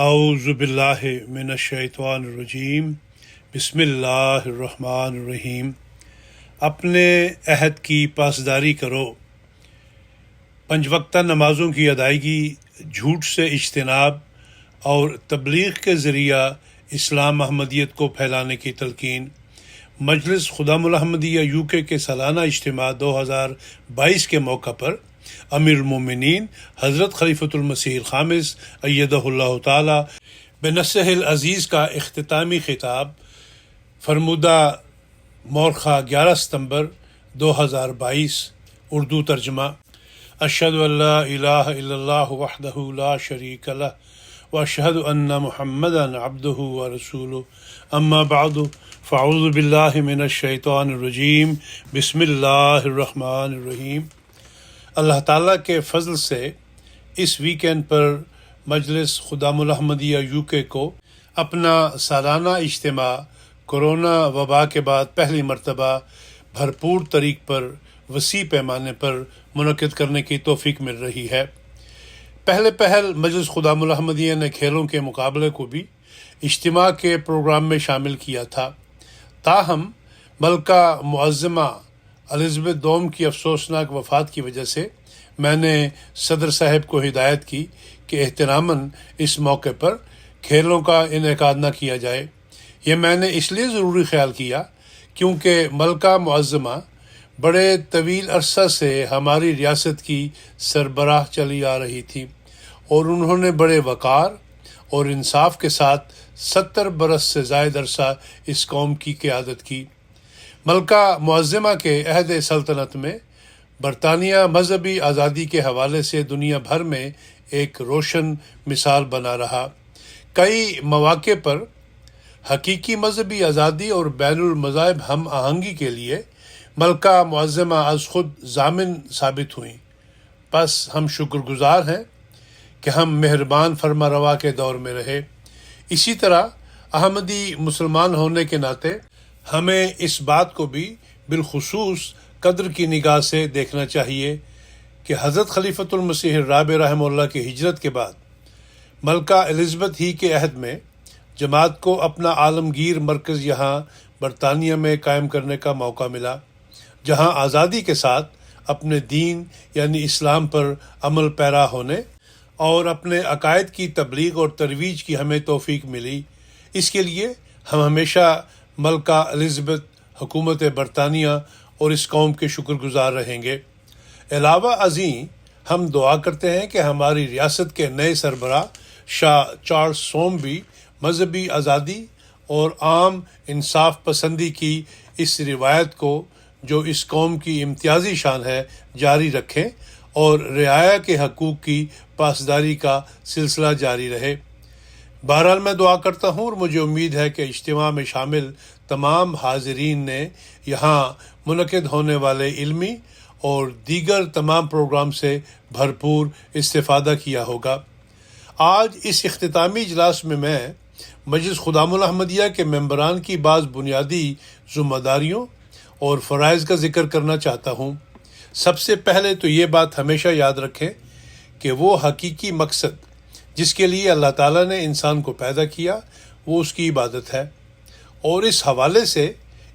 اعوذ باللہ من الشیطان الرجیم بسم اللہ الرحمن الرحیم۔ اپنے عہد کی پاسداری کرو، پنج وقتہ نمازوں کی ادائیگی، جھوٹ سے اجتناب اور تبلیغ کے ذریعہ اسلام احمدیت کو پھیلانے کی تلقین۔ مجلس خدام الحمدیہ UK کے سالانہ اجتماع 2022 کے موقع پر امیر المومنین حضرت خلیفۃ المسیح الخامس ایدہ اللہ تعالی بنصرہ العزیز کا اختتامی خطاب، فرمودہ مورخہ 11 ستمبر 2022، اردو ترجمہ۔ اشہد ان لا الہ الا اللہ وحدہ لا شریک لہ واشہد ان محمدا عبدہ ورسولہ، اما بعد فاعوذ باللہ من الشیطان الرجیم، بسم اللہ الرحمن الرحیم۔ اللہ تعالیٰ کے فضل سے اس ویکینڈ پر مجلس خدام الحمدیہ UK کو اپنا سالانہ اجتماع کورونا وبا کے بعد پہلی مرتبہ بھرپور طریق پر وسیع پیمانے پر منعقد کرنے کی توفیق مل رہی ہے۔ پہل مجلس خدام الحمدیہ نے کھیلوں کے مقابلے کو بھی اجتماع کے پروگرام میں شامل کیا تھا، تاہم ملکہ معظمہ الزبتھ دوم کی افسوسناک وفات کی وجہ سے میں نے صدر صاحب کو ہدایت کی کہ احتراماً اس موقع پر کھیلوں کا انعقاد نہ کیا جائے۔ یہ میں نے اس لیے ضروری خیال کیا کیونکہ ملکہ معظمہ بڑے طویل عرصہ سے ہماری ریاست کی سربراہ چلی آ رہی تھی اور انہوں نے بڑے وقار اور انصاف کے ساتھ 70 برس سے زائد عرصہ اس قوم کی قیادت کی۔ ملکہ معظمہ کے عہد سلطنت میں برطانیہ مذہبی آزادی کے حوالے سے دنیا بھر میں ایک روشن مثال بنا رہا۔ کئی مواقع پر حقیقی مذہبی آزادی اور بین المذاہب ہم آہنگی کے لیے ملکہ معظمہ از خود ضامن ثابت ہوئیں۔ بس ہم شکر گزار ہیں کہ ہم مہربان فرما روا کے دور میں رہے۔ اسی طرح احمدی مسلمان ہونے کے ناطے ہمیں اس بات کو بھی بالخصوص قدر کی نگاہ سے دیکھنا چاہیے کہ حضرت خلیفۃ المسیح الرابع رحمہ اللہ کی ہجرت کے بعد ملکہ الزبتھ ہی کے عہد میں جماعت کو اپنا عالمگیر مرکز یہاں برطانیہ میں قائم کرنے کا موقع ملا، جہاں آزادی کے ساتھ اپنے دین یعنی اسلام پر عمل پیرا ہونے اور اپنے عقائد کی تبلیغ اور ترویج کی ہمیں توفیق ملی۔ اس کے لیے ہم ہمیشہ ملکہ الزبتھ، حکومت برطانیہ اور اس قوم کے شکر گزار رہیں گے۔ علاوہ ازیں ہم دعا کرتے ہیں کہ ہماری ریاست کے نئے سربراہ شاہ چارلس سوم بھی مذہبی آزادی اور عام انصاف پسندی کی اس روایت کو جو اس قوم کی امتیازی شان ہے جاری رکھیں اور رعایا کے حقوق کی پاسداری کا سلسلہ جاری رہے۔ بہرحال میں دعا کرتا ہوں اور مجھے امید ہے کہ اجتماع میں شامل تمام حاضرین نے یہاں منعقد ہونے والے علمی اور دیگر تمام پروگرام سے بھرپور استفادہ کیا ہوگا۔ آج اس اختتامی اجلاس میں مجلس خدام الحمدیہ کے ممبران کی بعض بنیادی ذمہ داریوں اور فرائض کا ذکر کرنا چاہتا ہوں۔ سب سے پہلے تو یہ بات ہمیشہ یاد رکھیں کہ وہ حقیقی مقصد جس کے لیے اللہ تعالیٰ نے انسان کو پیدا کیا وہ اس کی عبادت ہے، اور اس حوالے سے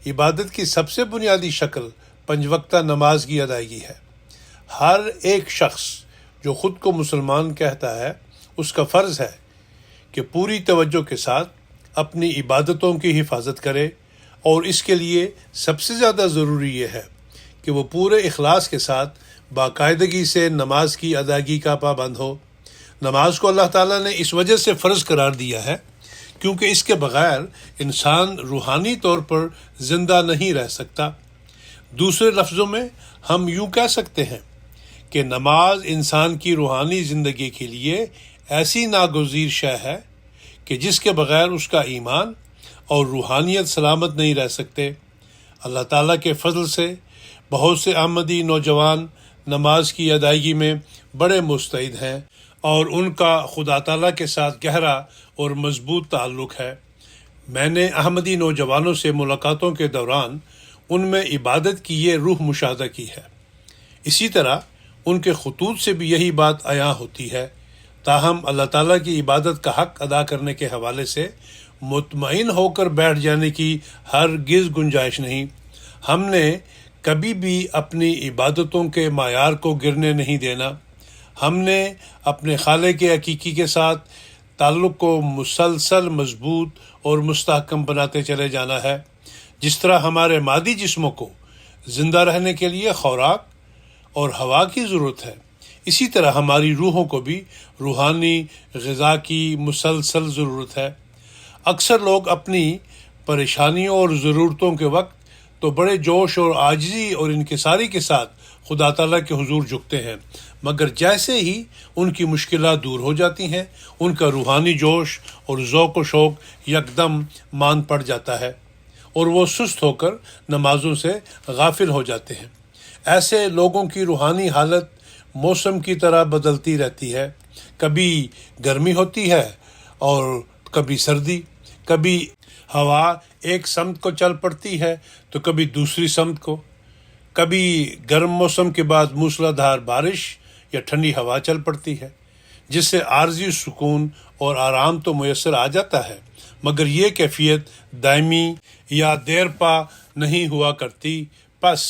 عبادت کی سب سے بنیادی شکل پنج وقتہ نماز کی ادائیگی ہے۔ ہر ایک شخص جو خود کو مسلمان کہتا ہے اس کا فرض ہے کہ پوری توجہ کے ساتھ اپنی عبادتوں کی حفاظت کرے، اور اس کے لیے سب سے زیادہ ضروری یہ ہے کہ وہ پورے اخلاص کے ساتھ باقاعدگی سے نماز کی ادائیگی کا پابند ہو۔ نماز کو اللہ تعالیٰ نے اس وجہ سے فرض قرار دیا ہے کیونکہ اس کے بغیر انسان روحانی طور پر زندہ نہیں رہ سکتا۔ دوسرے لفظوں میں ہم یوں کہہ سکتے ہیں کہ نماز انسان کی روحانی زندگی کے لیے ایسی ناگزیر شے ہے کہ جس کے بغیر اس کا ایمان اور روحانیت سلامت نہیں رہ سکتے۔ اللہ تعالیٰ کے فضل سے بہت سے احمدی نوجوان نماز کی ادائیگی میں بڑے مستعد ہیں اور ان کا خدا تعالیٰ کے ساتھ گہرا اور مضبوط تعلق ہے۔ میں نے احمدی نوجوانوں سے ملاقاتوں کے دوران ان میں عبادت کی یہ روح مشاہدہ کی ہے۔ اسی طرح ان کے خطوط سے بھی یہی بات عیاں ہوتی ہے، تاہم اللہ تعالیٰ کی عبادت کا حق ادا کرنے کے حوالے سے مطمئن ہو کر بیٹھ جانے کی ہرگز گنجائش نہیں۔ ہم نے کبھی بھی اپنی عبادتوں کے معیار کو گرنے نہیں دینا۔ ہم نے اپنے خالق حقیقی کے ساتھ تعلق کو مسلسل مضبوط اور مستحکم بناتے چلے جانا ہے۔ جس طرح ہمارے مادی جسموں کو زندہ رہنے کے لیے خوراک اور ہوا کی ضرورت ہے، اسی طرح ہماری روحوں کو بھی روحانی غذا کی مسلسل ضرورت ہے۔ اکثر لوگ اپنی پریشانیوں اور ضرورتوں کے وقت تو بڑے جوش اور عاجزی اور انکساری کے ساتھ خدا تعالیٰ کے حضور جھکتے ہیں، مگر جیسے ہی ان کی مشکلات دور ہو جاتی ہیں، ان کا روحانی جوش اور ذوق و شوق یکدم مان پڑ جاتا ہے اور وہ سست ہو کر نمازوں سے غافل ہو جاتے ہیں۔ ایسے لوگوں کی روحانی حالت موسم کی طرح بدلتی رہتی ہے، کبھی گرمی ہوتی ہے اور کبھی سردی، کبھی ہوا ایک سمت کو چل پڑتی ہے تو کبھی دوسری سمت کو، کبھی گرم موسم کے بعد موسلا دھار بارش یا ٹھنڈی ہوا چل پڑتی ہے، جس سے عارضی سکون اور آرام تو میسر آ جاتا ہے، مگر یہ کیفیت دائمی یا دیر پا نہیں ہوا کرتی۔ پس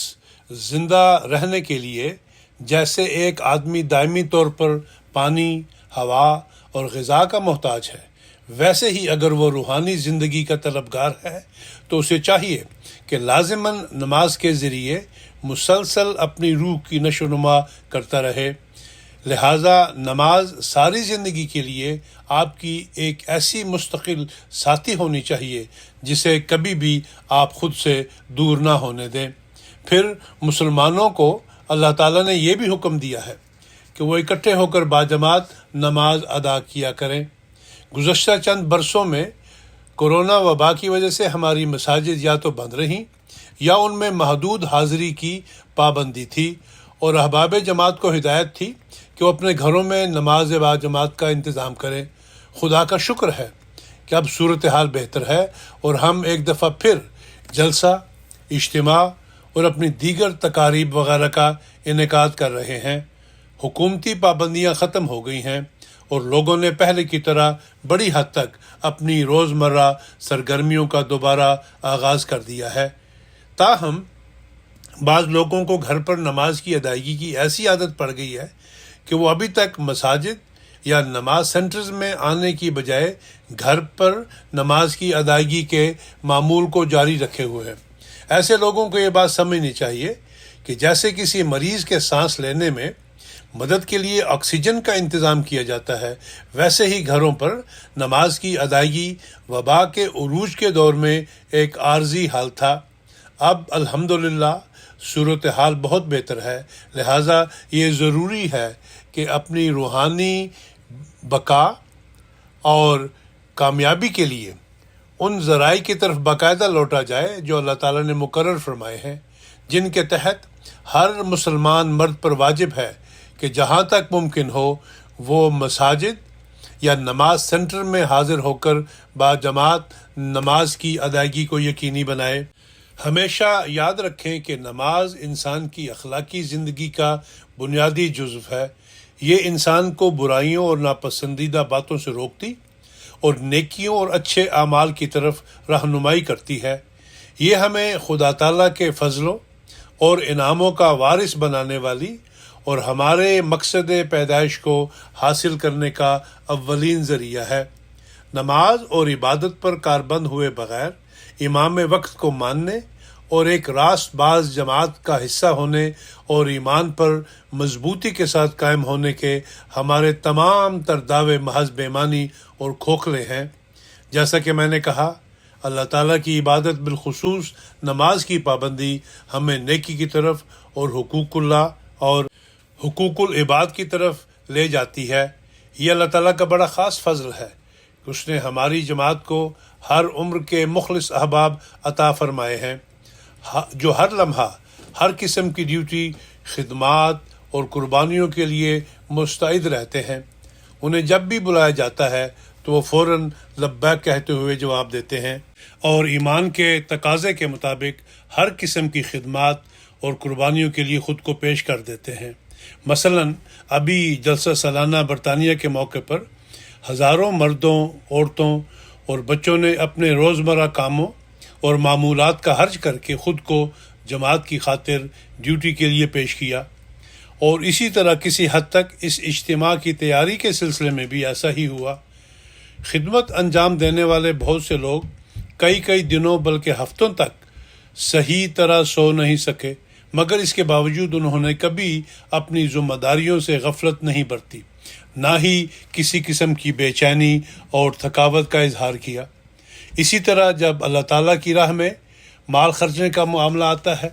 زندہ رہنے کے لیے جیسے ایک آدمی دائمی طور پر پانی، ہوا اور غذا کا محتاج ہے، ویسے ہی اگر وہ روحانی زندگی کا طلبگار ہے تو اسے چاہیے کہ لازماً نماز کے ذریعے مسلسل اپنی روح کی نشو و نما کرتا رہے۔ لہٰذا نماز ساری زندگی کے لیے آپ کی ایک ایسی مستقل ساتھی ہونی چاہیے جسے کبھی بھی آپ خود سے دور نہ ہونے دیں۔ پھر مسلمانوں کو اللہ تعالیٰ نے یہ بھی حکم دیا ہے کہ وہ اکٹھے ہو کر باجماعت نماز ادا کیا کریں۔ گزشتہ چند برسوں میں کورونا وبا کی وجہ سے ہماری مساجد یا تو بند رہیں یا ان میں محدود حاضری کی پابندی تھی، اور احباب جماعت کو ہدایت تھی کہ وہ اپنے گھروں میں نماز باجماعت کا انتظام کریں۔ خدا کا شکر ہے کہ اب صورتحال بہتر ہے اور ہم ایک دفعہ پھر جلسہ، اجتماع اور اپنی دیگر تقاریب وغیرہ کا انعقاد کر رہے ہیں۔ حکومتی پابندیاں ختم ہو گئی ہیں اور لوگوں نے پہلے کی طرح بڑی حد تک اپنی روزمرہ سرگرمیوں کا دوبارہ آغاز کر دیا ہے۔ تاہم بعض لوگوں کو گھر پر نماز کی ادائیگی کی ایسی عادت پڑ گئی ہے کہ وہ ابھی تک مساجد یا نماز سینٹرز میں آنے کی بجائے گھر پر نماز کی ادائیگی کے معمول کو جاری رکھے ہوئے ہیں۔ ایسے لوگوں کو یہ بات سمجھنی چاہیے کہ جیسے کسی مریض کے سانس لینے میں مدد کے لیے آکسیجن کا انتظام کیا جاتا ہے، ویسے ہی گھروں پر نماز کی ادائیگی وبا کے عروج کے دور میں ایک عارضی حال تھا۔ اب الحمدللہ صورتحال بہت بہتر ہے، لہٰذا یہ ضروری ہے کہ اپنی روحانی بقا اور کامیابی کے لیے ان ذرائع کی طرف باقاعدہ لوٹا جائے جو اللہ تعالیٰ نے مقرر فرمائے ہیں، جن کے تحت ہر مسلمان مرد پر واجب ہے کہ جہاں تک ممکن ہو وہ مساجد یا نماز سینٹر میں حاضر ہو کر باجماعت نماز کی ادائیگی کو یقینی بنائے۔ ہمیشہ یاد رکھیں کہ نماز انسان کی اخلاقی زندگی کا بنیادی جزو ہے۔ یہ انسان کو برائیوں اور ناپسندیدہ باتوں سے روکتی اور نیکیوں اور اچھے اعمال کی طرف رہنمائی کرتی ہے۔ یہ ہمیں خدا تعالیٰ کے فضلوں اور انعاموں کا وارث بنانے والی اور ہمارے مقصد پیدائش کو حاصل کرنے کا اولین ذریعہ ہے۔ نماز اور عبادت پر کاربند ہوئے بغیر امام وقت کو ماننے اور ایک راست باز جماعت کا حصہ ہونے اور ایمان پر مضبوطی کے ساتھ قائم ہونے کے ہمارے تمام تر دعوے محض بے معنی اور کھوکھلے ہیں۔ جیسا کہ میں نے کہا، اللہ تعالیٰ کی عبادت بالخصوص نماز کی پابندی ہمیں نیکی کی طرف اور حقوق اللہ اور حقوق العباد کی طرف لے جاتی ہے۔ یہ اللہ تعالیٰ کا بڑا خاص فضل ہے کہ اس نے ہماری جماعت کو ہر عمر کے مخلص احباب عطا فرمائے ہیں، جو ہر لمحہ ہر قسم کی ڈیوٹی، خدمات اور قربانیوں کے لیے مستعد رہتے ہیں۔ انہیں جب بھی بلایا جاتا ہے تو وہ فوراً لبیک کہتے ہوئے جواب دیتے ہیں اور ایمان کے تقاضے کے مطابق ہر قسم کی خدمات اور قربانیوں کے لیے خود کو پیش کر دیتے ہیں۔ مثلاً ابھی جلسہ سالانہ برطانیہ کے موقع پر ہزاروں مردوں، عورتوں اور بچوں نے اپنے روزمرہ کاموں اور معمولات کا حرج کر کے خود کو جماعت کی خاطر ڈیوٹی کے لیے پیش کیا، اور اسی طرح کسی حد تک اس اجتماع کی تیاری کے سلسلے میں بھی ایسا ہی ہوا۔ خدمت انجام دینے والے بہت سے لوگ کئی دنوں بلکہ ہفتوں تک صحیح طرح سو نہیں سکے، مگر اس کے باوجود انہوں نے کبھی اپنی ذمہ داریوں سے غفلت نہیں برتی، نہ ہی کسی قسم کی بے چینی اور تھکاوٹ کا اظہار کیا۔ اسی طرح جب اللہ تعالیٰ کی راہ میں مال خرچنے کا معاملہ آتا ہے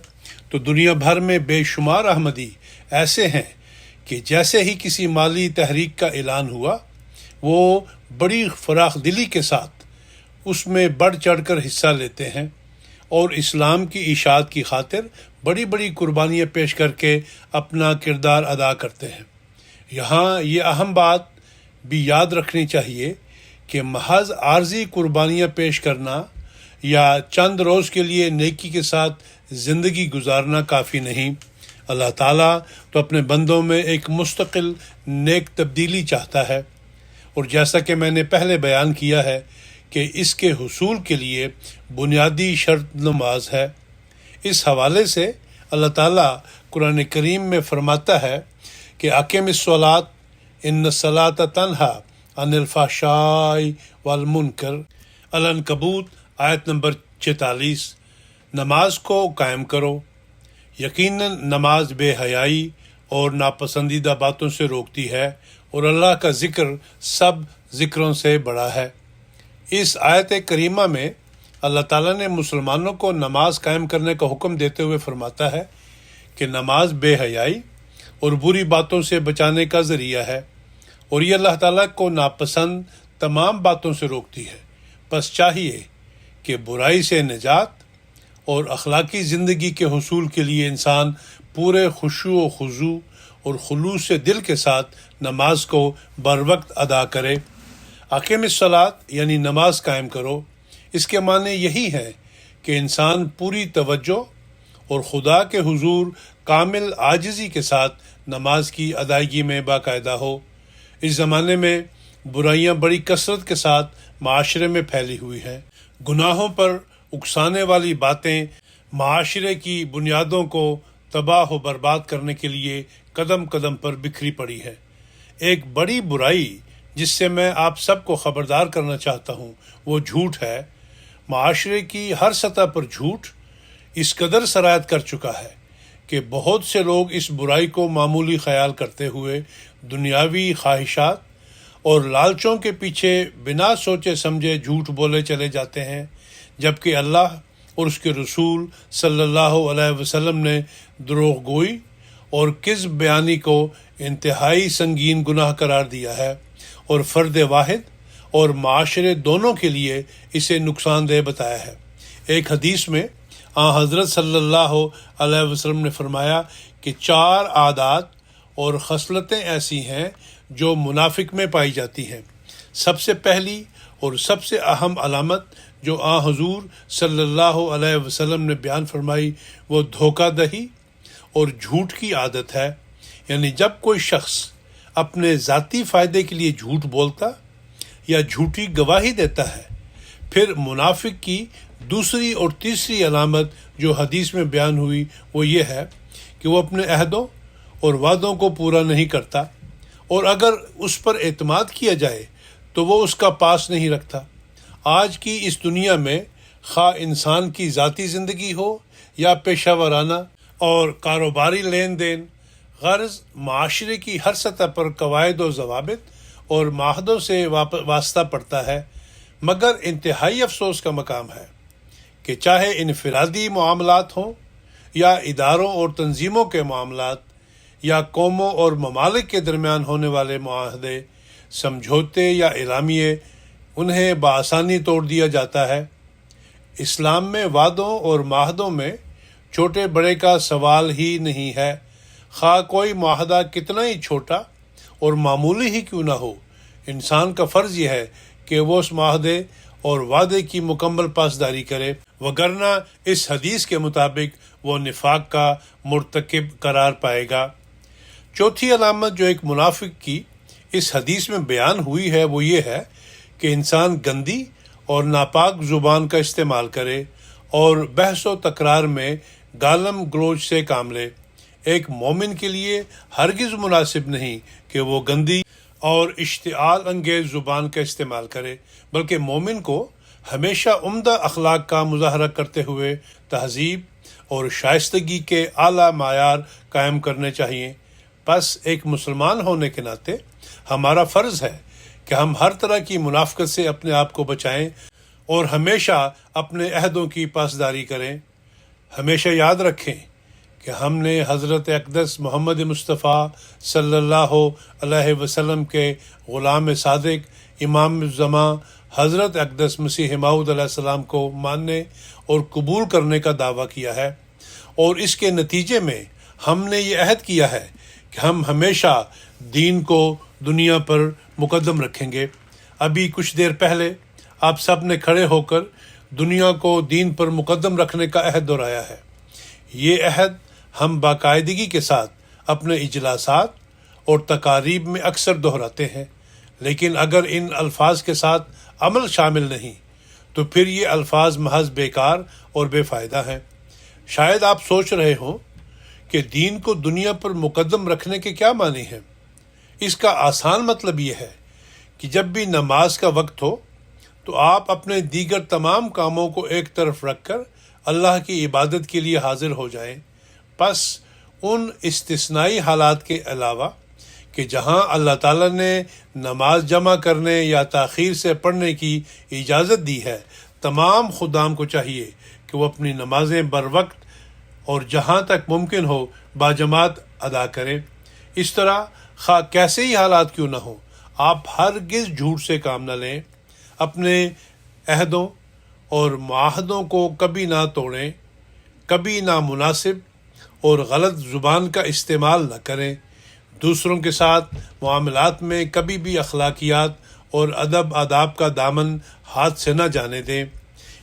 تو دنیا بھر میں بے شمار احمدی ایسے ہیں کہ جیسے ہی کسی مالی تحریک کا اعلان ہوا، وہ بڑی فراخ دلی کے ساتھ اس میں بڑھ چڑھ کر حصہ لیتے ہیں اور اسلام کی اشاعت کی خاطر بڑی قربانیاں پیش کر کے اپنا کردار ادا کرتے ہیں۔ یہاں یہ اہم بات بھی یاد رکھنی چاہیے کہ محض عارضی قربانیاں پیش کرنا یا چند روز کے لیے نیکی کے ساتھ زندگی گزارنا کافی نہیں۔ اللہ تعالیٰ تو اپنے بندوں میں ایک مستقل نیک تبدیلی چاہتا ہے، اور جیسا کہ میں نے پہلے بیان کیا ہے کہ اس کے حصول کے لیے بنیادی شرط نماز ہے۔ اس حوالے سے اللہ تعالیٰ قرآن کریم میں فرماتا ہے کہ اقیم الصلاۃ ان الصلاۃ تنہی عن الفحشاء والمنکر، العنکبوت آیت نمبر 46۔ نماز کو قائم کرو، یقیناً نماز بے حیائی اور ناپسندیدہ باتوں سے روکتی ہے، اور اللہ کا ذکر سب ذکروں سے بڑا ہے۔ اس آیت کریمہ میں اللہ تعالیٰ نے مسلمانوں کو نماز قائم کرنے کا حکم دیتے ہوئے فرماتا ہے کہ نماز بے حیائی اور بری باتوں سے بچانے کا ذریعہ ہے، اور یہ اللہ تعالیٰ کو ناپسند تمام باتوں سے روکتی ہے۔ پس چاہیے کہ برائی سے نجات اور اخلاقی زندگی کے حصول کے لیے انسان پورے خشوع و خضوع اور خلوص سے دل کے ساتھ نماز کو بر وقت ادا کرے۔ اقیم الصلاۃ یعنی نماز قائم کرو، اس کے معنی یہی ہے کہ انسان پوری توجہ اور خدا کے حضور کامل عاجزی کے ساتھ نماز کی ادائیگی میں باقاعدہ ہو۔ اس زمانے میں برائیاں بڑی کثرت کے ساتھ معاشرے میں پھیلی ہوئی ہیں۔ گناہوں پر اکسانے والی باتیں معاشرے کی بنیادوں کو تباہ و برباد کرنے کے لیے قدم قدم پر بکھری پڑی ہے۔ ایک بڑی برائی جس سے میں آپ سب کو خبردار کرنا چاہتا ہوں وہ جھوٹ ہے۔ معاشرے کی ہر سطح پر جھوٹ اس قدر سرایت کر چکا ہے کہ بہت سے لوگ اس برائی کو معمولی خیال کرتے ہوئے دنیاوی خواہشات اور لالچوں کے پیچھے بنا سوچے سمجھے جھوٹ بولے چلے جاتے ہیں، جبکہ اللہ اور اس کے رسول صلی اللہ علیہ وسلم نے دروغ گوئی اور کذب بیانی کو انتہائی سنگین گناہ قرار دیا ہے، اور فرد واحد اور معاشرے دونوں کے لیے اسے نقصان دہ بتایا ہے۔ ایک حدیث میں حضرت صلی اللہ علیہ وسلم نے فرمایا کہ 4 عادات اور خصلتیں ایسی ہیں جو منافق میں پائی جاتی ہیں۔ سب سے پہلی اور سب سے اہم علامت جو حضور صلی اللہ علیہ وسلم نے بیان فرمائی وہ دھوکہ دہی اور جھوٹ کی عادت ہے، یعنی جب کوئی شخص اپنے ذاتی فائدے کے لیے جھوٹ بولتا یا جھوٹی گواہی دیتا ہے، پھر منافق کی دوسری اور تیسری علامت جو حدیث میں بیان ہوئی وہ یہ ہے کہ وہ اپنے عہدوں اور وعدوں کو پورا نہیں کرتا، اور اگر اس پر اعتماد کیا جائے تو وہ اس کا پاس نہیں رکھتا۔ آج کی اس دنیا میں خواہ انسان کی ذاتی زندگی ہو یا پیشہ ورانہ اور کاروباری لین دین، غرض معاشرے کی ہر سطح پر قواعد و ضوابط اور معاہدوں سے واسطہ پڑتا ہے، مگر انتہائی افسوس کا مقام ہے کہ چاہے انفرادی معاملات ہوں یا اداروں اور تنظیموں کے معاملات یا قوموں اور ممالک کے درمیان ہونے والے معاہدے، سمجھوتے یا اعلامیے، انہیں بآسانی توڑ دیا جاتا ہے۔ اسلام میں وعدوں اور معاہدوں میں چھوٹے بڑے کا سوال ہی نہیں ہے، خواہ کوئی معاہدہ کتنا ہی چھوٹا اور معمولی ہی کیوں نہ ہو، انسان کا فرض یہ ہے کہ وہ اس معاہدے اور وعدے کی مکمل پاسداری کرے، وگرنہ اس حدیث کے مطابق وہ نفاق کا مرتکب قرار پائے گا۔ چوتھی علامت جو ایک منافق کی اس حدیث میں بیان ہوئی ہے وہ یہ ہے کہ انسان گندی اور ناپاک زبان کا استعمال کرے اور بحث و تکرار میں گالم گلوچ سے کام لے۔ ایک مومن کے لیے ہرگز مناسب نہیں کہ وہ گندی اور اشتعال انگیز زبان کا استعمال کرے، بلکہ مومن کو ہمیشہ عمدہ اخلاق کا مظاہرہ کرتے ہوئے تہذیب اور شائستگی کے اعلیٰ معیار قائم کرنے چاہیے۔ پس ایک مسلمان ہونے کے ناطے ہمارا فرض ہے کہ ہم ہر طرح کی منافقت سے اپنے آپ کو بچائیں اور ہمیشہ اپنے عہدوں کی پاسداری کریں۔ ہمیشہ یاد رکھیں کہ ہم نے حضرت اقدس محمد مصطفیٰ صلی اللہ علیہ وسلم کے غلام صادق امام الزماں حضرت اقدس مسیح موعود علیہ السلام کو ماننے اور قبول کرنے کا دعویٰ کیا ہے، اور اس کے نتیجے میں ہم نے یہ عہد کیا ہے کہ ہم ہمیشہ دین کو دنیا پر مقدم رکھیں گے۔ ابھی کچھ دیر پہلے آپ سب نے کھڑے ہو کر دنیا کو دین پر مقدم رکھنے کا عہد دہرایا ہے۔ یہ عہد ہم باقاعدگی کے ساتھ اپنے اجلاسات اور تقاریب میں اکثر دہراتے ہیں، لیکن اگر ان الفاظ کے ساتھ عمل شامل نہیں تو پھر یہ الفاظ محض بیکار اور بے فائدہ ہیں۔ شاید آپ سوچ رہے ہوں کہ دین کو دنیا پر مقدم رکھنے کے کیا معنی ہیں؟ اس کا آسان مطلب یہ ہے کہ جب بھی نماز کا وقت ہو تو آپ اپنے دیگر تمام کاموں کو ایک طرف رکھ کر اللہ کی عبادت کے لیے حاضر ہو جائیں۔ پس ان استثنائی حالات کے علاوہ کہ جہاں اللہ تعالیٰ نے نماز جمع کرنے یا تاخیر سے پڑھنے کی اجازت دی ہے، تمام خدام کو چاہیے کہ وہ اپنی نمازیں بر وقت اور جہاں تک ممکن ہو باجماعت ادا کریں۔ اس طرح خواہ کیسے ہی حالات کیوں نہ ہوں، آپ ہرگز جھوٹ سے کام نہ لیں، اپنے عہدوں اور معاہدوں کو کبھی نہ توڑیں، کبھی نامناسب اور غلط زبان کا استعمال نہ کریں، دوسروں کے ساتھ معاملات میں کبھی بھی اخلاقیات اور ادب آداب کا دامن ہاتھ سے نہ جانے دیں۔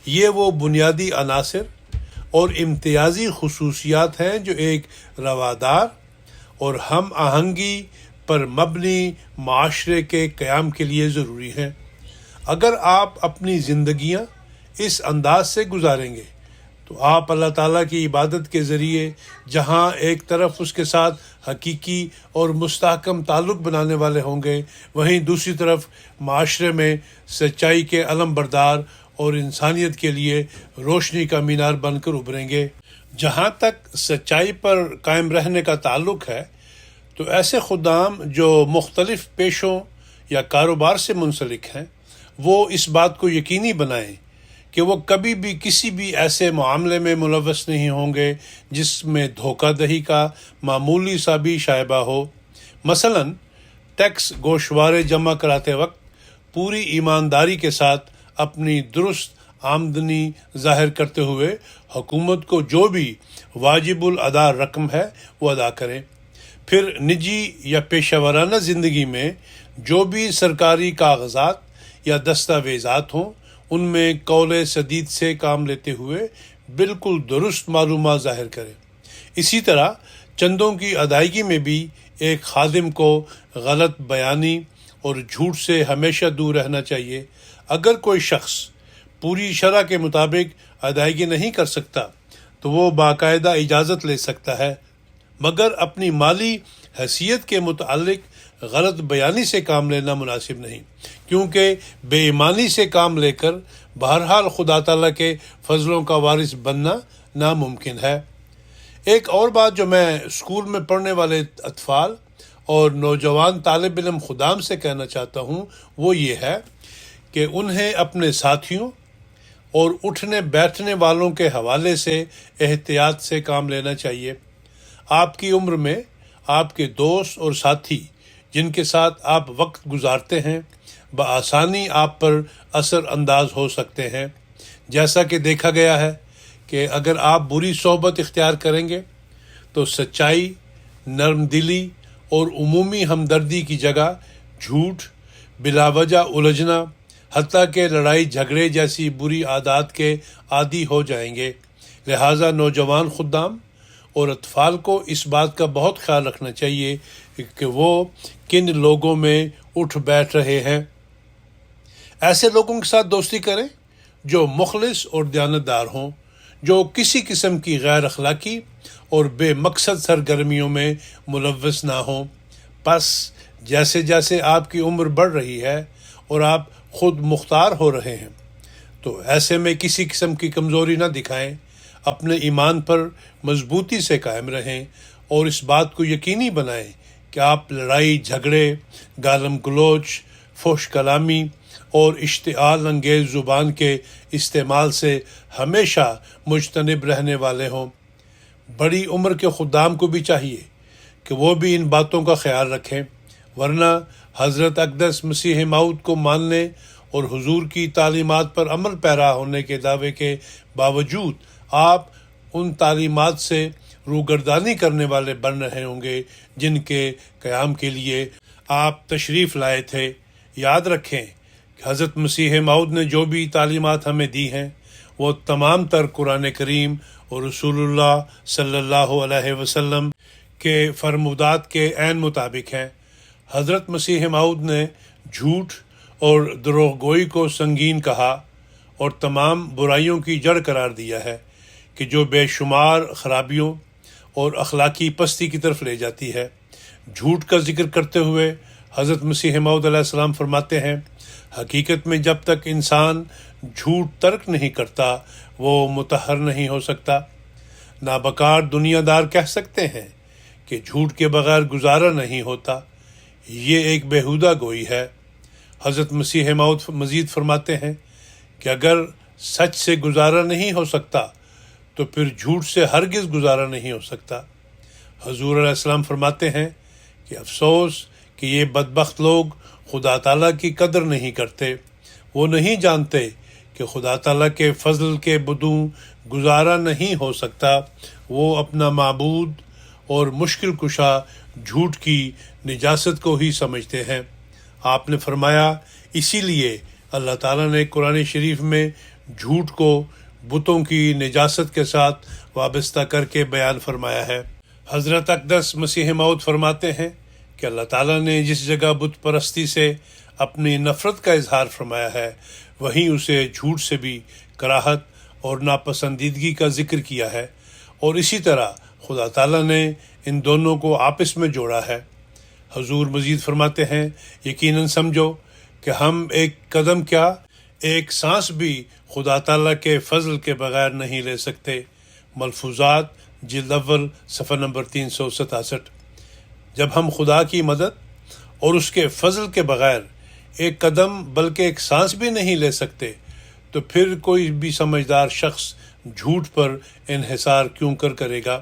یہ وہ بنیادی عناصر اور امتیازی خصوصیات ہیں جو ایک روادار اور ہم آہنگی پر مبنی معاشرے کے قیام کے لیے ضروری ہیں۔ اگر آپ اپنی زندگیاں اس انداز سے گزاریں گے تو آپ اللہ تعالیٰ کی عبادت کے ذریعے جہاں ایک طرف اس کے ساتھ حقیقی اور مستحکم تعلق بنانے والے ہوں گے، وہیں دوسری طرف معاشرے میں سچائی کے علم بردار اور انسانیت کے لیے روشنی کا مینار بن کر ابھریں گے۔ جہاں تک سچائی پر قائم رہنے کا تعلق ہے تو ایسے خدام جو مختلف پیشوں یا کاروبار سے منسلک ہیں، وہ اس بات کو یقینی بنائیں کہ وہ کبھی بھی کسی بھی ایسے معاملے میں ملوث نہیں ہوں گے جس میں دھوکہ دہی کا معمولی سا بھی شائبہ ہو۔ مثلا ٹیکس گوشوارے جمع کراتے وقت پوری ایمانداری کے ساتھ اپنی درست آمدنی ظاہر کرتے ہوئے حکومت کو جو بھی واجب الادا رقم ہے وہ ادا کریں۔ پھر نجی یا پیشہ ورانہ زندگی میں جو بھی سرکاری کاغذات یا دستاویزات ہوں، ان میں قول سدید سے کام لیتے ہوئے بالکل درست معلومات ظاہر کریں۔ اسی طرح چندوں کی ادائیگی میں بھی ایک خادم کو غلط بیانی اور جھوٹ سے ہمیشہ دور رہنا چاہیے۔ اگر کوئی شخص پوری شرع کے مطابق ادائیگی نہیں کر سکتا تو وہ باقاعدہ اجازت لے سکتا ہے، مگر اپنی مالی حیثیت کے متعلق غلط بیانی سے کام لینا مناسب نہیں، کیونکہ بے ایمانی سے کام لے کر بہرحال خدا تعالیٰ کے فضلوں کا وارث بننا ناممکن ہے۔ ایک اور بات جو میں اسکول میں پڑھنے والے اطفال اور نوجوان طالب علم خدام سے کہنا چاہتا ہوں وہ یہ ہے کہ انہیں اپنے ساتھیوں اور اٹھنے بیٹھنے والوں کے حوالے سے احتیاط سے کام لینا چاہیے۔ آپ کی عمر میں آپ کے دوست اور ساتھی جن کے ساتھ آپ وقت گزارتے ہیں بآسانی آپ پر اثر انداز ہو سکتے ہیں۔ جیسا کہ دیکھا گیا ہے کہ اگر آپ بری صحبت اختیار کریں گے تو سچائی، نرم دلی اور عمومی ہمدردی کی جگہ جھوٹ، بلا وجہ الجھنا، حتیٰ کہ لڑائی جھگڑے جیسی بری عادات کے عادی ہو جائیں گے۔ لہٰذا نوجوان خدام اور اطفال کو اس بات کا بہت خیال رکھنا چاہیے کہ وہ کن لوگوں میں اٹھ بیٹھ رہے ہیں۔ ایسے لوگوں کے ساتھ دوستی کریں جو مخلص اور دیانتدار ہوں، جو کسی قسم کی غیر اخلاقی اور بے مقصد سرگرمیوں میں ملوث نہ ہوں۔ پس جیسے جیسے آپ کی عمر بڑھ رہی ہے اور آپ خود مختار ہو رہے ہیں، تو ایسے میں کسی قسم کی کمزوری نہ دکھائیں، اپنے ایمان پر مضبوطی سے قائم رہیں اور اس بات کو یقینی بنائیں کہ آپ لڑائی جھگڑے، گالم گلوچ، فحش کلامی اور اشتعال انگیز زبان کے استعمال سے ہمیشہ مجتنب رہنے والے ہوں۔ بڑی عمر کے خدام کو بھی چاہیے کہ وہ بھی ان باتوں کا خیال رکھیں، ورنہ حضرت اقدس مسیح موعود کو ماننے اور حضور کی تعلیمات پر عمل پیرا ہونے کے دعوے کے باوجود آپ ان تعلیمات سے روگردانی کرنے والے بن رہے ہوں گے جن کے قیام کے لیے آپ تشریف لائے تھے۔ یاد رکھیں کہ حضرت مسیح موعود نے جو بھی تعلیمات ہمیں دی ہیں وہ تمام تر قرآن کریم اور رسول اللہ صلی اللہ علیہ وسلم کے فرمودات کے عین مطابق ہیں۔ حضرت مسیح موعود نے جھوٹ اور دروغ گوئی کو سنگین کہا اور تمام برائیوں کی جڑ قرار دیا ہے کہ جو بے شمار خرابیوں اور اخلاقی پستی کی طرف لے جاتی ہے۔ جھوٹ کا ذکر کرتے ہوئے حضرت مسیح موعود علیہ السلام فرماتے ہیں، حقیقت میں جب تک انسان جھوٹ ترک نہیں کرتا وہ مطہر نہیں ہو سکتا۔ نابکار دنیا دار کہہ سکتے ہیں کہ جھوٹ کے بغیر گزارا نہیں ہوتا، یہ ایک بیہودہ گوئی ہے۔ حضرت مسیح موعود مزید فرماتے ہیں کہ اگر سچ سے گزارا نہیں ہو سکتا تو پھر جھوٹ سے ہرگز گزارا نہیں ہو سکتا۔ حضور علیہ السلام فرماتے ہیں کہ افسوس کہ یہ بدبخت لوگ خدا تعالیٰ کی قدر نہیں کرتے، وہ نہیں جانتے کہ خدا تعالیٰ کے فضل کے بدوں گزارا نہیں ہو سکتا۔ وہ اپنا معبود اور مشکل کشا جھوٹ کی نجاست کو ہی سمجھتے ہیں۔ آپ نے فرمایا اسی لیے اللہ تعالیٰ نے قرآن شریف میں جھوٹ کو بتوں کی نجاست کے ساتھ وابستہ کر کے بیان فرمایا ہے۔ حضرت اقدس مسیح موعود فرماتے ہیں کہ اللہ تعالیٰ نے جس جگہ بت پرستی سے اپنی نفرت کا اظہار فرمایا ہے وہیں اسے جھوٹ سے بھی کراہت اور ناپسندیدگی کا ذکر کیا ہے، اور اسی طرح خدا تعالیٰ نے ان دونوں کو آپس میں جوڑا ہے۔ حضور مزید فرماتے ہیں، یقیناً سمجھو کہ ہم ایک قدم کیا ایک سانس بھی خدا تعالیٰ کے فضل کے بغیر نہیں لے سکتے۔ ملفوظات جلد اول صفحہ نمبر 367۔ جب ہم خدا کی مدد اور اس کے فضل کے بغیر ایک قدم بلکہ ایک سانس بھی نہیں لے سکتے تو پھر کوئی بھی سمجھدار شخص جھوٹ پر انحصار کیوں کرے گا؟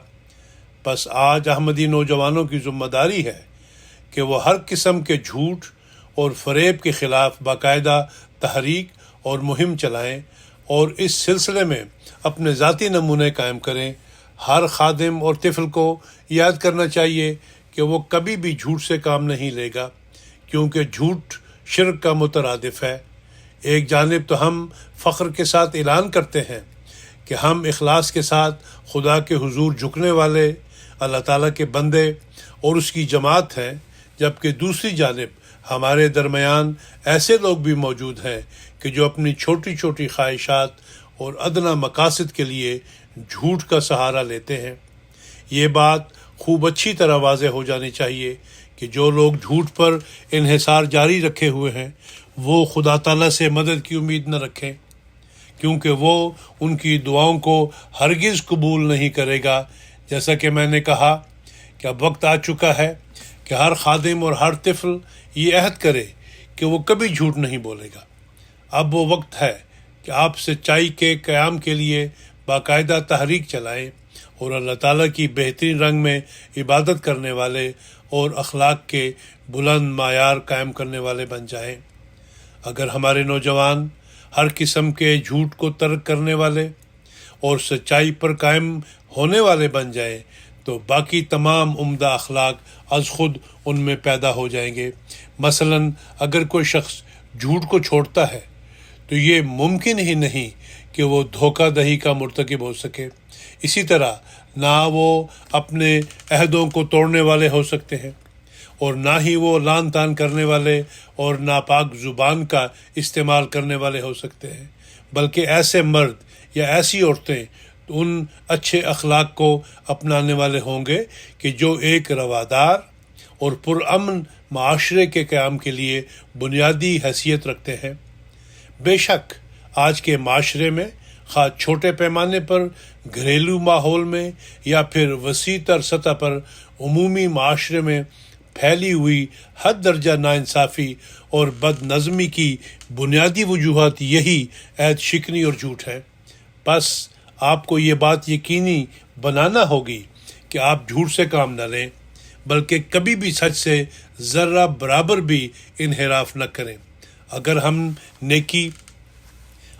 بس آج احمدی نوجوانوں کی ذمہ داری ہے کہ وہ ہر قسم کے جھوٹ اور فریب کے خلاف باقاعدہ تحریک اور مہم چلائیں اور اس سلسلے میں اپنے ذاتی نمونے قائم کریں۔ ہر خادم اور طفل کو یاد کرنا چاہیے کہ وہ کبھی بھی جھوٹ سے کام نہیں لے گا، کیونکہ جھوٹ شرک کا مترادف ہے۔ ایک جانب تو ہم فخر کے ساتھ اعلان کرتے ہیں کہ ہم اخلاص کے ساتھ خدا کے حضور جھکنے والے اللہ تعالیٰ کے بندے اور اس کی جماعت ہیں، جبکہ دوسری جانب ہمارے درمیان ایسے لوگ بھی موجود ہیں کہ جو اپنی چھوٹی چھوٹی خواہشات اور ادنیٰ مقاصد کے لیے جھوٹ کا سہارا لیتے ہیں۔ یہ بات خوب اچھی طرح واضح ہو جانی چاہیے کہ جو لوگ جھوٹ پر انحصار جاری رکھے ہوئے ہیں وہ خدا تعالیٰ سے مدد کی امید نہ رکھیں، کیونکہ وہ ان کی دعاؤں کو ہرگز قبول نہیں کرے گا۔ جیسا کہ میں نے کہا کہ اب وقت آ چکا ہے کہ ہر خادم اور ہر طفل یہ عہد کرے کہ وہ کبھی جھوٹ نہیں بولے گا۔ اب وہ وقت ہے کہ آپ سچائی کے قیام کے لیے باقاعدہ تحریک چلائیں اور اللہ تعالیٰ کی بہترین رنگ میں عبادت کرنے والے اور اخلاق کے بلند معیار قائم کرنے والے بن جائیں۔ اگر ہمارے نوجوان ہر قسم کے جھوٹ کو ترک کرنے والے اور سچائی پر قائم ہونے والے بن جائیں تو باقی تمام عمدہ اخلاق از خود ان میں پیدا ہو جائیں گے۔ مثلا اگر کوئی شخص جھوٹ کو چھوڑتا ہے تو یہ ممکن ہی نہیں کہ وہ دھوکہ دہی کا مرتکب ہو سکے۔ اسی طرح نہ وہ اپنے عہدوں کو توڑنے والے ہو سکتے ہیں اور نہ ہی وہ لان تان کرنے والے اور ناپاک زبان کا استعمال کرنے والے ہو سکتے ہیں، بلکہ ایسے مرد یا ایسی عورتیں ان اچھے اخلاق کو اپنانے والے ہوں گے کہ جو ایک روادار اور پرامن معاشرے کے قیام کے لیے بنیادی حیثیت رکھتے ہیں۔ بے شک آج کے معاشرے میں، خواہ چھوٹے پیمانے پر گھریلو ماحول میں یا پھر وسیع تر سطح پر عمومی معاشرے میں، پھیلی ہوئی حد درجہ ناانصافی اور بد نظمی کی بنیادی وجوہات یہی عہد شکنی اور جھوٹ ہے۔ بس آپ کو یہ بات یقینی بنانا ہوگی کہ آپ جھوٹ سے کام نہ لیں، بلکہ کبھی بھی سچ سے ذرہ برابر بھی انحراف نہ کریں۔ اگر ہم نیکی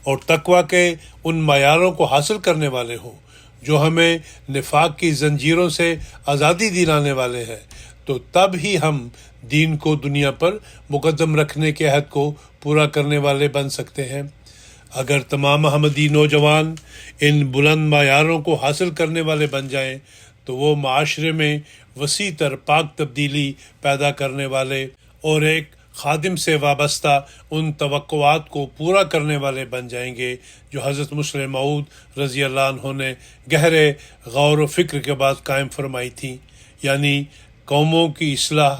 اور تقوی کے ان معیاروں کو حاصل کرنے والے ہوں جو ہمیں نفاق کی زنجیروں سے آزادی دلانے والے ہیں، تو تب ہی ہم دین کو دنیا پر مقدم رکھنے کے عہد کو پورا کرنے والے بن سکتے ہیں۔ اگر تمام احمدی نوجوان ان بلند معیاروں کو حاصل کرنے والے بن جائیں تو وہ معاشرے میں وسیع تر پاک تبدیلی پیدا کرنے والے اور ایک خادم سے وابستہ ان توقعات کو پورا کرنے والے بن جائیں گے جو حضرت مسلم موعود رضی اللہ عنہ نے گہرے غور و فکر کے بعد قائم فرمائی تھیں، یعنی قوموں کی اصلاح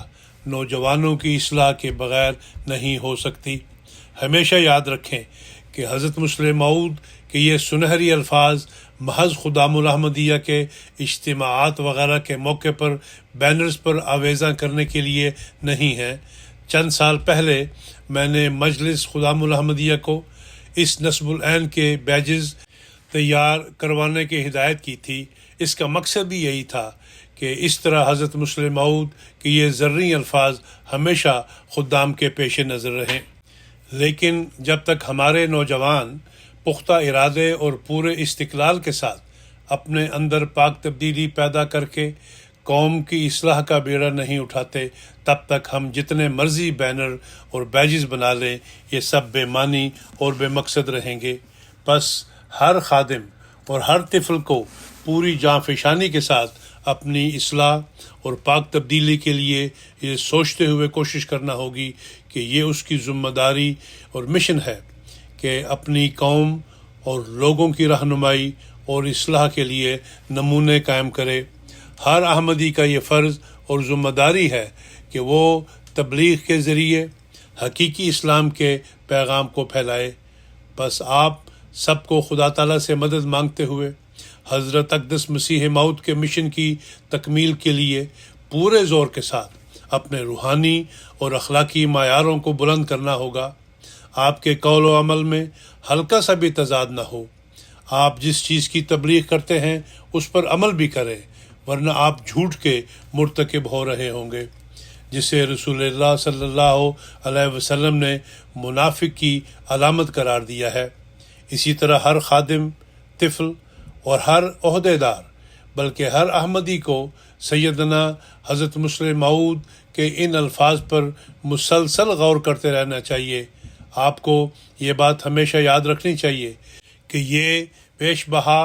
نوجوانوں کی اصلاح کے بغیر نہیں ہو سکتی۔ ہمیشہ یاد رکھیں کہ حضرت مسلم موعود کے یہ سنہری الفاظ محض خدام الاحمدیہ کے اجتماعات وغیرہ کے موقع پر بینرز پر آویزاں کرنے کے لیے نہیں ہیں۔ چند سال پہلے میں نے مجلس خدام الاحمدیہ کو اس نصب العین کے بیجز تیار کروانے کی ہدایت کی تھی۔ اس کا مقصد بھی یہی تھا کہ اس طرح حضرت مسلم موعود کے یہ زرعی الفاظ ہمیشہ خدام کے پیش نظر رہیں۔ لیکن جب تک ہمارے نوجوان پختہ ارادے اور پورے استقلال کے ساتھ اپنے اندر پاک تبدیلی پیدا کر کے قوم کی اصلاح کا بیڑا نہیں اٹھاتے، تب تک ہم جتنے مرضی بینر اور بیجز بنا لیں یہ سب بے معنی اور بے مقصد رہیں گے۔ بس ہر خادم اور ہر طفل کو پوری جاں فشانی کے ساتھ اپنی اصلاح اور پاک تبدیلی کے لیے یہ سوچتے ہوئے کوشش کرنا ہوگی کہ یہ اس کی ذمہ داری اور مشن ہے کہ اپنی قوم اور لوگوں کی رہنمائی اور اصلاح کے لیے نمونے قائم کرے۔ ہر احمدی کا یہ فرض اور ذمہ داری ہے کہ وہ تبلیغ کے ذریعے حقیقی اسلام کے پیغام کو پھیلائے۔ بس آپ سب کو خدا تعالیٰ سے مدد مانگتے ہوئے حضرت اقدس مسیح موعود کے مشن کی تکمیل کے لیے پورے زور کے ساتھ اپنے روحانی اور اخلاقی معیاروں کو بلند کرنا ہوگا۔ آپ کے قول و عمل میں ہلکا سا بھی تضاد نہ ہو۔ آپ جس چیز کی تبلیغ کرتے ہیں اس پر عمل بھی کریں، ورنہ آپ جھوٹ کے مرتکب ہو رہے ہوں گے، جسے رسول اللہ صلی اللہ علیہ وسلم نے منافق کی علامت قرار دیا ہے۔ اسی طرح ہر خادم، طفل اور ہر عہدے دار بلکہ ہر احمدی کو سیدنا حضرت مسلم موعود کے ان الفاظ پر مسلسل غور کرتے رہنا چاہیے۔ آپ کو یہ بات ہمیشہ یاد رکھنی چاہیے کہ یہ پیش بہا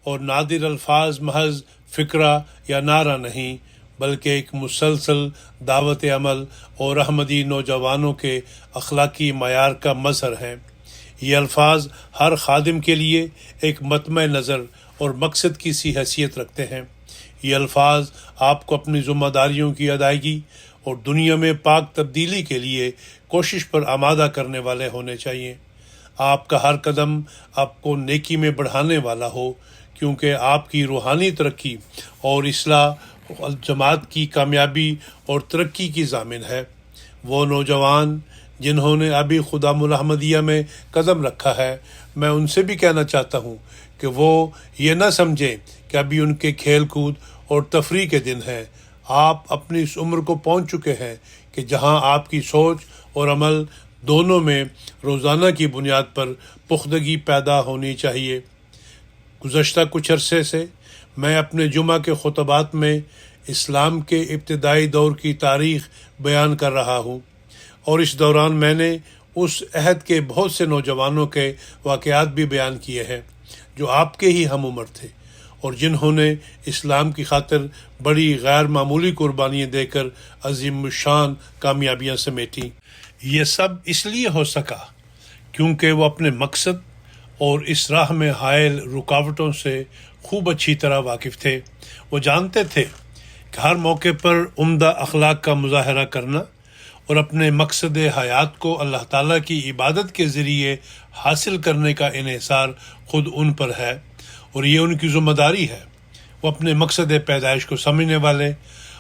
اور نادر الفاظ محض فکرہ یا نعرہ نہیں، بلکہ ایک مسلسل دعوت عمل اور احمدی نوجوانوں کے اخلاقی معیار کا مظہر ہیں۔ یہ الفاظ ہر خادم کے لیے ایک مطمع نظر اور مقصد کی سی حیثیت رکھتے ہیں۔ یہ الفاظ آپ کو اپنی ذمہ داریوں کی ادائیگی اور دنیا میں پاک تبدیلی کے لیے کوشش پر آمادہ کرنے والے ہونے چاہیے۔ آپ کا ہر قدم آپ کو نیکی میں بڑھانے والا ہو، کیونکہ آپ کی روحانی ترقی اور اصلاح جماعت کی کامیابی اور ترقی کی ضامن ہے۔ وہ نوجوان جنہوں نے ابھی خدام الاحمدیہ میں قدم رکھا ہے، میں ان سے بھی کہنا چاہتا ہوں کہ وہ یہ نہ سمجھیں کہ ابھی ان کے کھیل کود اور تفریح کے دن ہیں۔ آپ اپنی اس عمر کو پہنچ چکے ہیں کہ جہاں آپ کی سوچ اور عمل دونوں میں روزانہ کی بنیاد پر پختگی پیدا ہونی چاہیے۔ گزشتہ کچھ عرصے سے میں اپنے جمعہ کے خطبات میں اسلام کے ابتدائی دور کی تاریخ بیان کر رہا ہوں، اور اس دوران میں نے اس عہد کے بہت سے نوجوانوں کے واقعات بھی بیان کیے ہیں جو آپ کے ہی ہم عمر تھے اور جنہوں نے اسلام کی خاطر بڑی غیر معمولی قربانیاں دے کر عظیم الشان کامیابیاں سمیٹیں۔ یہ سب اس لیے ہو سکا کیونکہ وہ اپنے مقصد اور اس راہ میں حائل رکاوٹوں سے خوب اچھی طرح واقف تھے۔ وہ جانتے تھے کہ ہر موقع پر عمدہ اخلاق کا مظاہرہ کرنا اور اپنے مقصد حیات کو اللہ تعالیٰ کی عبادت کے ذریعے حاصل کرنے کا انحصار خود ان پر ہے اور یہ ان کی ذمہ داری ہے۔ وہ اپنے مقصد پیدائش کو سمجھنے والے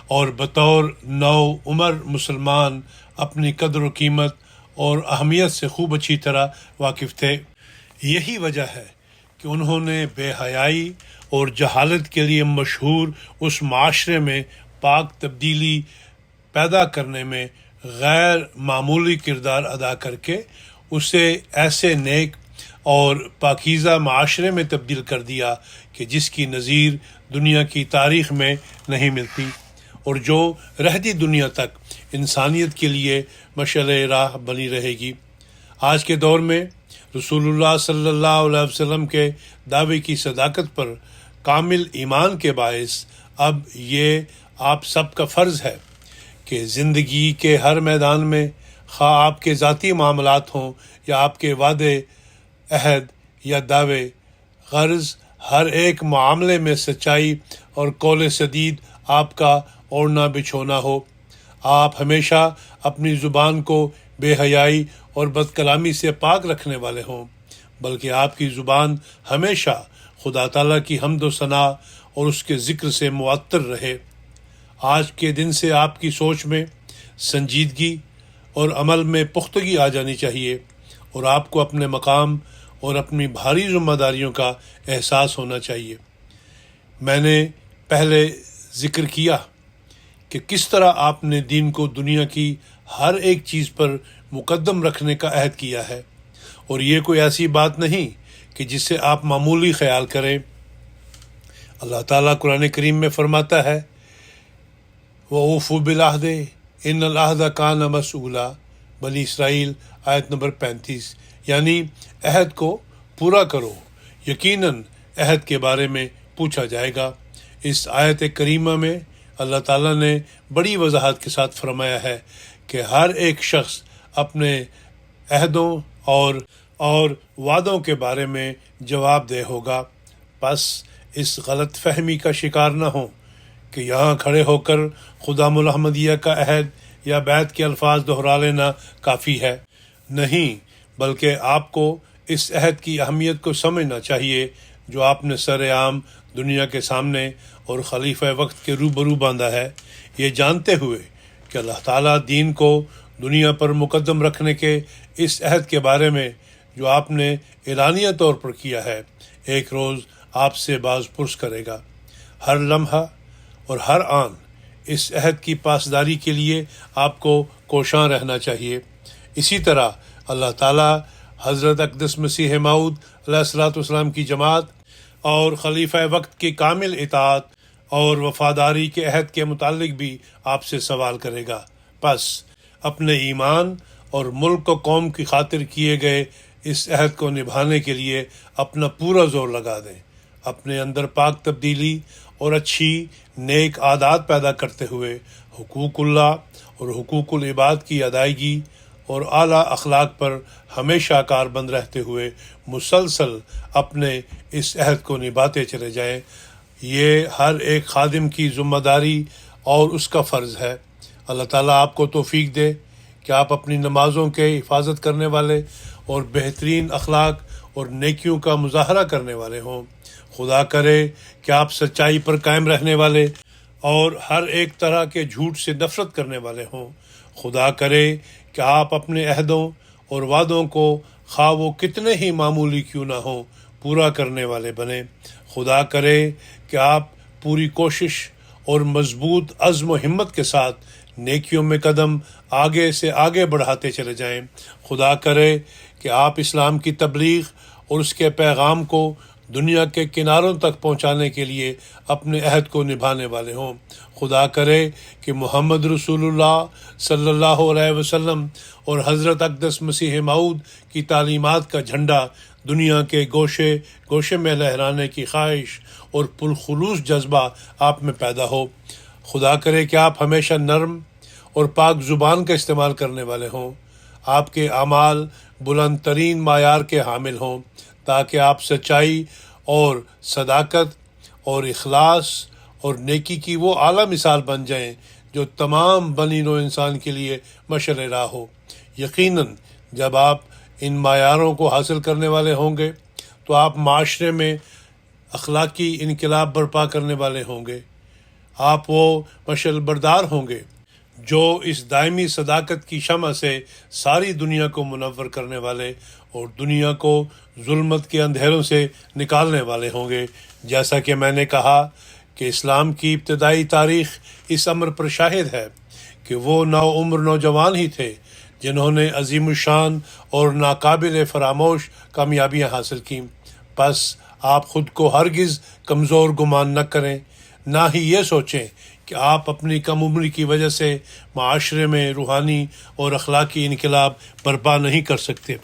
اور بطور نو عمر مسلمان اپنی قدر و قیمت اور اہمیت سے خوب اچھی طرح واقف تھے۔ یہی وجہ ہے کہ انہوں نے بے حیائی اور جہالت کے لیے مشہور اس معاشرے میں پاک تبدیلی پیدا کرنے میں غیر معمولی کردار ادا کر کے اسے ایسے نیک اور پاکیزہ معاشرے میں تبدیل کر دیا کہ جس کی نظیر دنیا کی تاریخ میں نہیں ملتی اور جو رہتی دنیا تک انسانیت کے لیے مشعل راہ بنی رہے گی۔ آج کے دور میں رسول اللہ صلی اللہ علیہ وسلم کے دعوے کی صداقت پر کامل ایمان کے باعث اب یہ آپ سب کا فرض ہے کہ زندگی کے ہر میدان میں خواہ آپ کے ذاتی معاملات ہوں یا آپ کے وعدے عہد یا دعوے، غرض ہر ایک معاملے میں سچائی اور قول سدید آپ کا اوڑھنا بچھونا ہو۔ آپ ہمیشہ اپنی زبان کو بے حیائی اور بد کلامی سے پاک رکھنے والے ہوں، بلکہ آپ کی زبان ہمیشہ خدا تعالیٰ کی حمد و ثنا اور اس کے ذکر سے معطر رہے۔ آج کے دن سے آپ کی سوچ میں سنجیدگی اور عمل میں پختگی آ جانی چاہیے اور آپ کو اپنے مقام اور اپنی بھاری ذمہ داریوں کا احساس ہونا چاہیے۔ میں نے پہلے ذکر کیا کہ کس طرح آپ نے دین کو دنیا کی ہر ایک چیز پر مقدم رکھنے کا عہد کیا ہے، اور یہ کوئی ایسی بات نہیں کہ جس سے آپ معمولی خیال کریں۔ اللہ تعالیٰ قرآن کریم میں فرماتا ہے وَأَوْفُوا بِالْعَهْدِ إِنَّ الْعَهْدَ كَانَ مَسْئُولًا، بنی اسرائیل آیت نمبر 35، یعنی عہد کو پورا کرو، یقیناً عہد کے بارے میں پوچھا جائے گا۔ اس آیت کریمہ میں اللہ تعالیٰ نے بڑی وضاحت کے ساتھ فرمایا ہے کہ ہر ایک شخص اپنے عہدوں اور وعدوں کے بارے میں جواب دہ ہوگا۔ پس اس غلط فہمی کا شکار نہ ہوں کہ یہاں کھڑے ہو کر خدا محمدیہ کا عہد یا بیعت کے الفاظ دہرا لینا کافی ہے، نہیں، بلکہ آپ کو اس عہد کی اہمیت کو سمجھنا چاہیے جو آپ نے سر عام دنیا کے سامنے اور خلیفہ وقت کے روبرو باندھا ہے، یہ جانتے ہوئے کہ اللہ تعالیٰ دین کو دنیا پر مقدم رکھنے کے اس عہد کے بارے میں جو آپ نے اعلانیہ طور پر کیا ہے، ایک روز آپ سے باز پرس کرے گا۔ ہر لمحہ اور ہر آن اس عہد کی پاسداری کے لیے آپ کو کوشاں رہنا چاہیے۔ اسی طرح اللہ تعالیٰ حضرت اقدس مسیح موعود علیہ الصلوۃ والسلام کی جماعت اور خلیفہ وقت کی کامل اطاعت اور وفاداری کے عہد کے متعلق بھی آپ سے سوال کرے گا۔ پس اپنے ایمان اور ملک و قوم کی خاطر کیے گئے اس عہد کو نبھانے کے لیے اپنا پورا زور لگا دیں، اپنے اندر پاک تبدیلی اور اچھی نیک عادات پیدا کرتے ہوئے حقوق اللہ اور حقوق العباد کی ادائیگی اور اعلیٰ اخلاق پر ہمیشہ کاربند رہتے ہوئے مسلسل اپنے اس عہد کو نبھاتے چلے جائیں۔ یہ ہر ایک خادم کی ذمہ داری اور اس کا فرض ہے۔ اللہ تعالیٰ آپ کو توفیق دے کہ آپ اپنی نمازوں کے حفاظت کرنے والے اور بہترین اخلاق اور نیکیوں کا مظاہرہ کرنے والے ہوں۔ خدا کرے کہ آپ سچائی پر قائم رہنے والے اور ہر ایک طرح کے جھوٹ سے نفرت کرنے والے ہوں۔ خدا کرے کہ آپ اپنے عہدوں اور وعدوں کو خواہ وہ کتنے ہی معمولی کیوں نہ ہوں پورا کرنے والے بنیں۔ خدا کرے کہ آپ پوری کوشش اور مضبوط عزم و ہمت کے ساتھ نیکیوں میں قدم آگے سے آگے بڑھاتے چلے جائیں۔ خدا کرے کہ آپ اسلام کی تبلیغ اور اس کے پیغام کو دنیا کے کناروں تک پہنچانے کے لیے اپنے عہد کو نبھانے والے ہوں۔ خدا کرے کہ محمد رسول اللہ صلی اللہ علیہ وسلم اور حضرت اقدس مسیح موعود کی تعلیمات کا جھنڈا دنیا کے گوشے گوشے میں لہرانے کی خواہش اور پرخلوص جذبہ آپ میں پیدا ہو۔ خدا کرے کہ آپ ہمیشہ نرم اور پاک زبان کا استعمال کرنے والے ہوں۔ آپ کے اعمال بلند ترین معیار کے حامل ہوں، تاکہ آپ سچائی اور صداقت اور اخلاص اور نیکی کی وہ اعلیٰ مثال بن جائیں جو تمام بنی نوع انسان کے لیے مشعل راہ ہو۔ یقیناً جب آپ ان معیاروں کو حاصل کرنے والے ہوں گے تو آپ معاشرے میں اخلاقی انقلاب برپا کرنے والے ہوں گے۔ آپ وہ مشعل بردار ہوں گے جو اس دائمی صداقت کی شمع سے ساری دنیا کو منور کرنے والے اور دنیا کو ظلمت کے اندھیروں سے نکالنے والے ہوں گے۔ جیسا کہ میں نے کہا کہ اسلام کی ابتدائی تاریخ اس امر پر شاہد ہے کہ وہ نوعمر نوجوان ہی تھے جنہوں نے عظیم الشان اور ناقابل فراموش کامیابیاں حاصل کیں۔ پس آپ خود کو ہرگز کمزور گمان نہ کریں، نہ ہی یہ سوچیں کہ آپ اپنی کم عمری کی وجہ سے معاشرے میں روحانی اور اخلاقی انقلاب برپا نہیں کر سکتے۔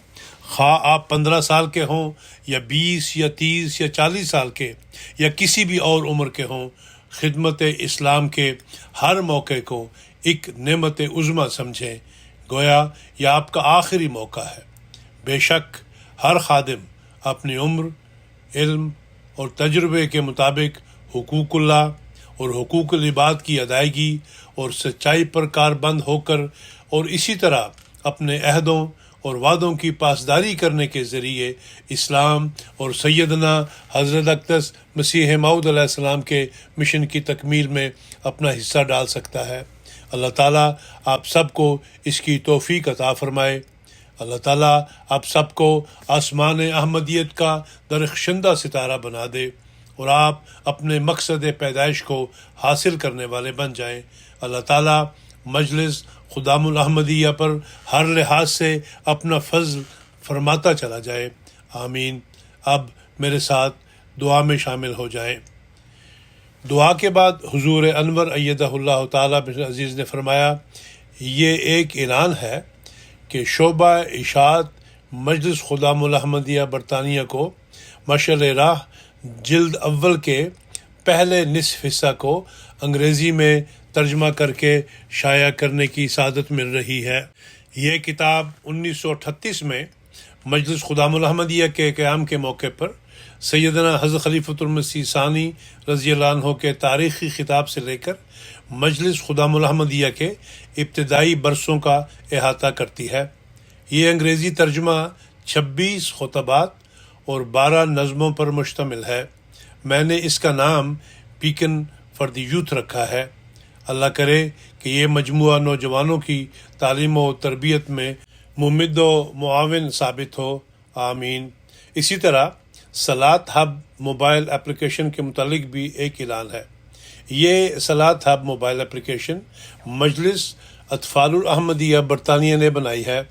خواہ آپ 15 سال کے ہوں یا 20 یا 30 یا 40 سال کے یا کسی بھی اور عمر کے ہوں، خدمت اسلام کے ہر موقع کو ایک نعمت عظمیٰ سمجھیں، گویا یہ آپ کا آخری موقع ہے۔ بے شک ہر خادم اپنی عمر، علم اور تجربے کے مطابق حقوق اللہ اور حقوق العباد کی ادائیگی اور سچائی پر کاربند ہو کر اور اسی طرح اپنے عہدوں اور وعدوں کی پاسداری کرنے کے ذریعے اسلام اور سیدنا حضرت اقدس مسیح موعود علیہ السلام کے مشن کی تکمیل میں اپنا حصہ ڈال سکتا ہے۔ اللہ تعالیٰ آپ سب کو اس کی توفیق عطا فرمائے۔ اللہ تعالیٰ آپ سب کو آسمان احمدیت کا درخشندہ ستارہ بنا دے اور آپ اپنے مقصد پیدائش کو حاصل کرنے والے بن جائیں۔ اللہ تعالیٰ مجلس خدام الاحمدیہ پر ہر لحاظ سے اپنا فضل فرماتا چلا جائے، آمین۔ اب میرے ساتھ دعا میں شامل ہو جائیں۔ دعا کے بعد حضور انور ایدہ اللہ تعالیٰ عزیز نے فرمایا، یہ ایک اعلان ہے کہ شعبہ اشاعت مجلس خدام الاحمدیہ برطانیہ کو مشعل راہ جلد اول کے پہلے نصف حصہ کو انگریزی میں ترجمہ کر کے شائع کرنے کی سعادت مل رہی ہے۔ یہ کتاب 1938 میں مجلس خدام الاحمدیہ کے قیام کے موقع پر سیدنا حضرت خلیفۃ المسیح ثانی رضی اللہ عنہ کے تاریخی خطاب سے لے کر مجلس خدام الاحمدیہ کے ابتدائی برسوں کا احاطہ کرتی ہے۔ یہ انگریزی ترجمہ 26 خطبات اور 12 نظموں پر مشتمل ہے۔ میں نے اس کا نام بیکن فار دی یوتھ رکھا ہے۔ اللہ کرے کہ یہ مجموعہ نوجوانوں کی تعلیم و تربیت میں ممد و معاون ثابت ہو، آمین۔ اسی طرح صلاۃ ہب موبائل اپلیکیشن کے متعلق بھی ایک اعلان ہے۔ یہ صلاۃ ہب موبائل اپلیکیشن مجلس اطفال الاحمدیہ برطانیہ نے بنائی ہے۔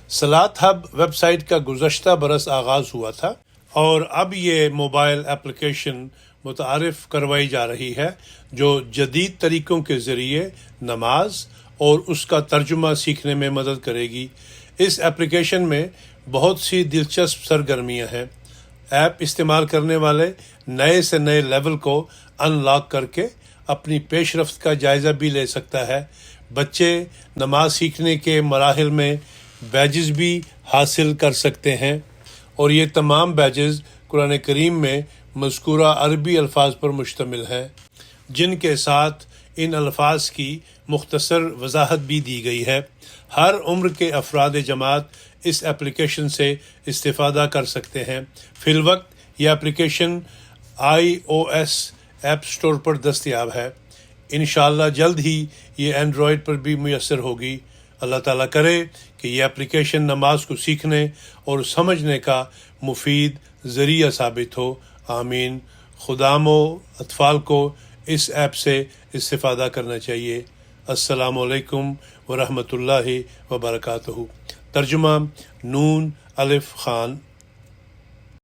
صلاۃ ہب ویب سائٹ کا گزشتہ برس آغاز ہوا تھا اور اب یہ موبائل اپلیکیشن متعارف کروائی جا رہی ہے جو جدید طریقوں کے ذریعے نماز اور اس کا ترجمہ سیکھنے میں مدد کرے گی۔ اس اپلیکیشن میں بہت سی دلچسپ سرگرمیاں ہیں۔ ایپ استعمال کرنے والے نئے سے نئے لیول کو ان لاک کر کے اپنی پیش رفت کا جائزہ بھی لے سکتا ہے۔ بچے نماز سیکھنے کے مراحل میں بیجز بھی حاصل کر سکتے ہیں اور یہ تمام بیجز قرآن کریم میں مذکورہ عربی الفاظ پر مشتمل ہیں، جن کے ساتھ ان الفاظ کی مختصر وضاحت بھی دی گئی ہے۔ ہر عمر کے افراد جماعت اس اپلیکیشن سے استفادہ کر سکتے ہیں۔ فی الوقت یہ اپلیکیشن iOS ایپ سٹور پر دستیاب ہے۔ انشاءاللہ جلد ہی یہ اینڈرائڈ پر بھی میسر ہوگی۔ اللہ تعالیٰ کرے کہ یہ اپلیکیشن نماز کو سیکھنے اور سمجھنے کا مفید ذریعہ ثابت ہو، آمین۔ خدام و اطفال کو اس ایپ سے استفادہ کرنا چاہیے۔ السلام علیکم ورحمۃ اللہ وبرکاتہ۔ ترجمہ نون الف خان۔